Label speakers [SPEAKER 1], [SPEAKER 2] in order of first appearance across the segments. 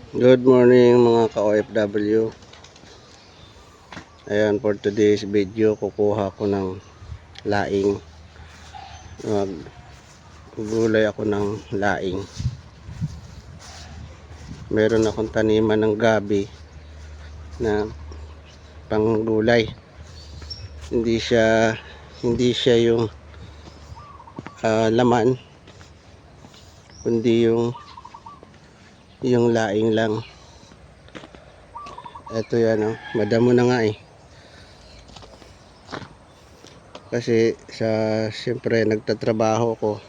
[SPEAKER 1] Good morning mga ka-OFW. Ayan, for today's video kukuha ko ng laing. Maggulay ako ng laing. Meron akong taniman ng gabi na panggulay. Hindi siya yung laman, kundi yung laing lang. Ito yan, madamo na nga kasi siyempre nagtatrabaho ko,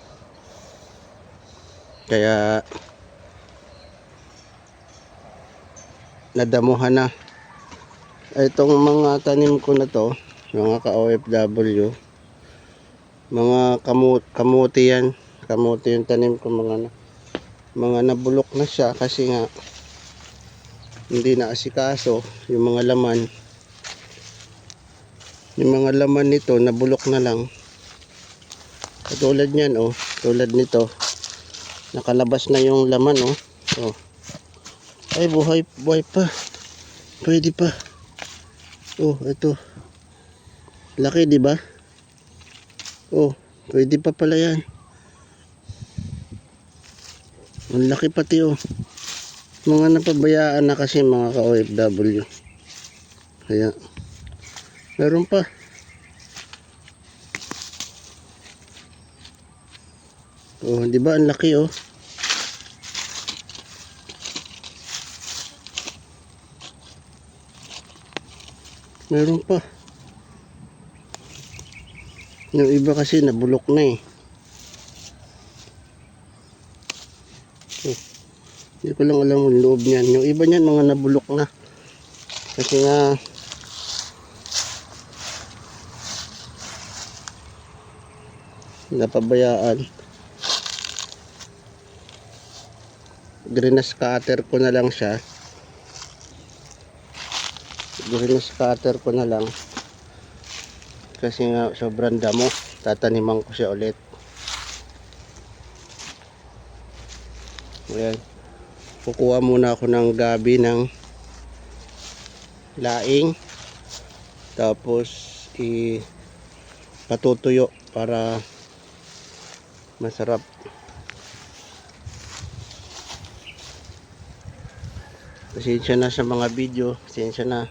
[SPEAKER 1] kaya nadamuhan na. Itong mga tanim ko na to, mga ka-OFW, mga kamuti yan. Kamuti yung tanim ko, mga nabulok na siya kasi nga hindi na asikaso. Yung mga laman nito nabulok na lang. Katulad niyan, tulad nito, nakalabas na yung laman. Ay, buhay pa, pwede pa. Ito laki, di ba? Pwede pa pala yan. Ang laki pati. Mga napabayaan na kasi mga ka-OFW, kaya meron pa. Di ba ang laki? Meron pa. Yung iba kasi nabulok na Hindi ko lang alam yung loob niyan. Yung iba niyan mga nabulok na kasi nga napabayaan. Grenas cutter ko na lang siya. Grenas cutter ko na lang kasi nga sobrang damo. Tataniman ko siya ulit. Ayan, kukuha muna ako ng gabi ng laing, tapos patutuyo para masarap. Pasensya na sa mga video, pasensya na.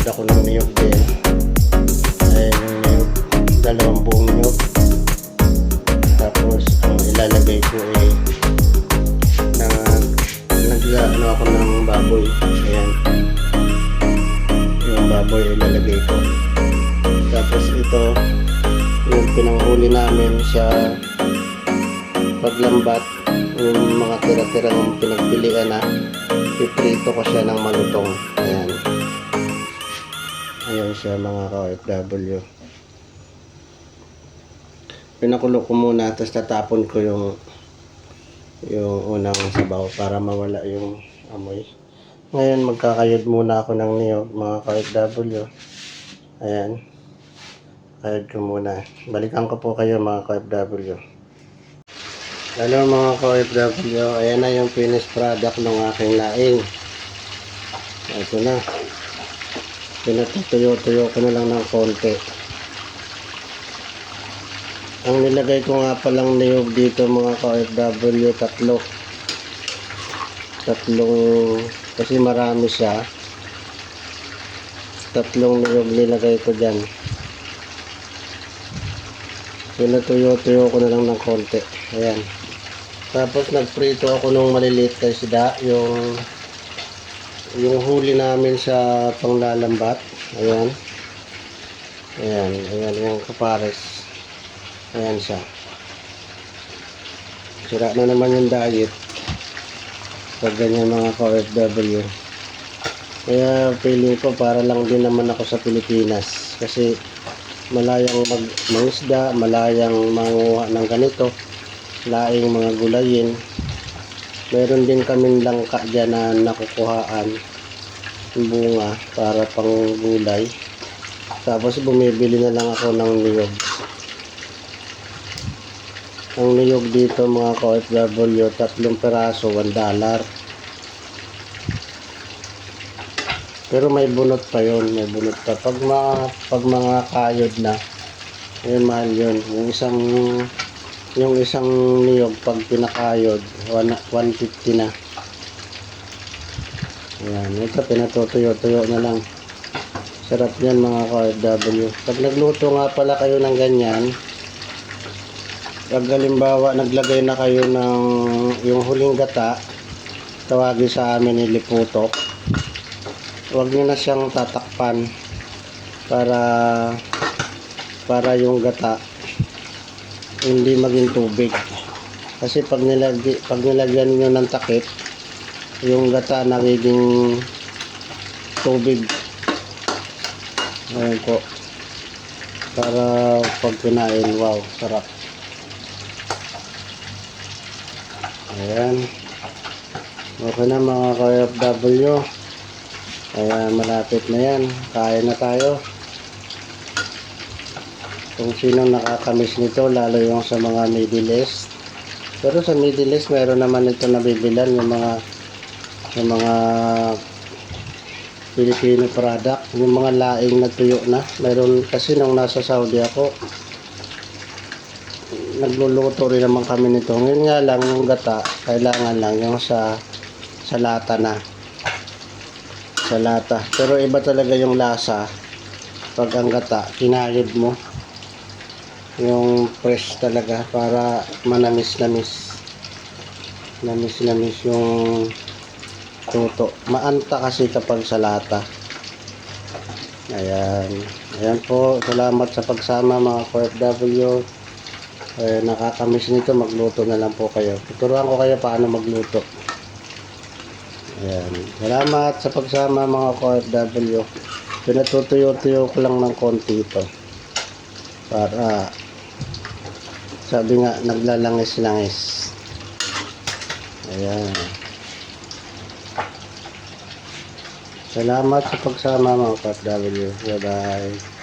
[SPEAKER 1] ako ng niyog din. Ayan yung niyog, dalawang buong niyog. Tapos ang ilalagay ko ay nag-ano ako ng baboy. Ayan, yung baboy ilalagay ko. Tapos ito yung pinanghuli namin sa paglambat, yung mga tira-tirang pinagpilian na piprito ko siya ng malutong. Ayan, ayan siya mga ka-OFW. Pinakulo ko muna, tapos tatapon ko yung unang sabaw para mawala yung amoy. Ngayon magkakayod muna ako ng niyog mga ka-OFW. Ayan, kayod ko muna. Balikan ko po kayo mga ka-OFW. Hello mga ka-OFW, ayan na yung finished product ng aking laing. Ito na, pinatutuyo-tuyo ko na lang ng konti. Ang nilagay ko nga palang niyog dito mga ka-OFW, tatlong, kasi marami siya, tatlong niyog nilagay ko dyan. Pinatuyo-tuyo ko na lang ng konti. Ayan, tapos nagprito ako nung maliliit na isda, yung huli namin sa panglalambat. Ayan, ayan yung kapares. Ayan siya. Sira na naman yung diet pag ganyan mga ka-OFW. Kaya feeling ko para lang din naman ako sa Pilipinas, kasi malayang mangisda, malayang manguha ng ganito, laing mga gulayin. Meron din kaming langka dyan na nakukuhaan bunga para pang gulay. Tapos bumibili na lang ako ng niyog. Ang niyog dito mga ka-OFW, 3 peraso, $1. Pero may bunot pa yon, may bunot pa. Pag mga kayod na, ayun, mahal yun. Yung isang niyog pag pinakayod, 150 na. Ayan, ito pinatutuyo-tuyo na lang. Sarap yan mga ka-OFW. Pag nagluto nga pala kayo ng ganyan, pag halimbawa naglagay na kayo ng yung huling gata, tawagin sa amin iliputok, huwag nyo na siyang tatakpan para yung gata hindi maging tubig. Kasi pag nilagyan nyo ng takip, yung gata nagiging tubig. Ayan po, para pag kinain, wow, sarap. Ayan, okay na mga ka-OFW. Ayan, malapit na yan, kain na tayo. Kung sino nakakamiss nito, lalo yung sa mga Middle East. Pero sa Middle East meron naman ito nabibilan, yung mga Filipino product, yung mga laing na tuyo na. Meron kasi nung nasa Saudi ako, nagluluto rin naman kami nito. Ngayon nga lang yung gata, kailangan lang yung sa lata na. Sa lata. Pero iba talaga yung lasa pag ang gata, kinayod mo. Yung fresh talaga para manamis-namis. Namis-namis yung tuto. Maanta kasi kapag sa lata. Ayan. Ayan po. Salamat sa pagsama mga ka-OFW. Nakakamiss nito, magluto na lang po kayo. Tuturuan ko kayo paano magluto. Ayan. Salamat sa pagsama mga ka-OFW. Pinatutuyo-tuyo ko lang ng konti ito. Para, sabi nga, naglalangis-langis. Ayan. Salamat sa pagsama mga ka-OFW. Bye-bye.